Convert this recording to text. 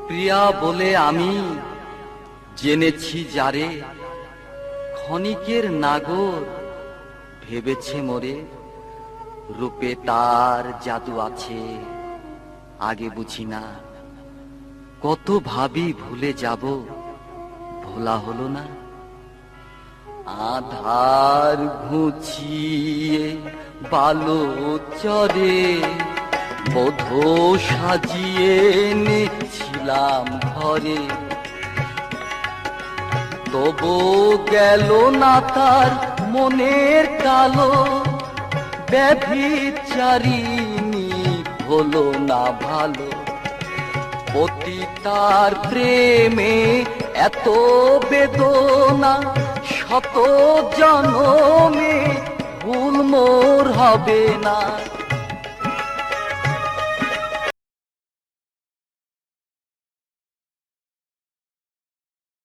প্রিয়া বলে আমি জেনেছি যারে, ক্ষণিকের নাগর ভেবেছে মোরে। রূপে তার জাদু আছে আগে বুঝি না, কত ভাবি ভুলে যাব, ভোলা হলো না। আধার ঘুচিয়ে বালো চরে বধূ সাজিয়ে এনেছিলাম ঘরে, তবু গেল না তার মনের কালো, ব্যভিচারিণী হলো না ভালো। পতিতার প্রেমে এত বেদনা, শত জনমে ভুল মোর হবে না।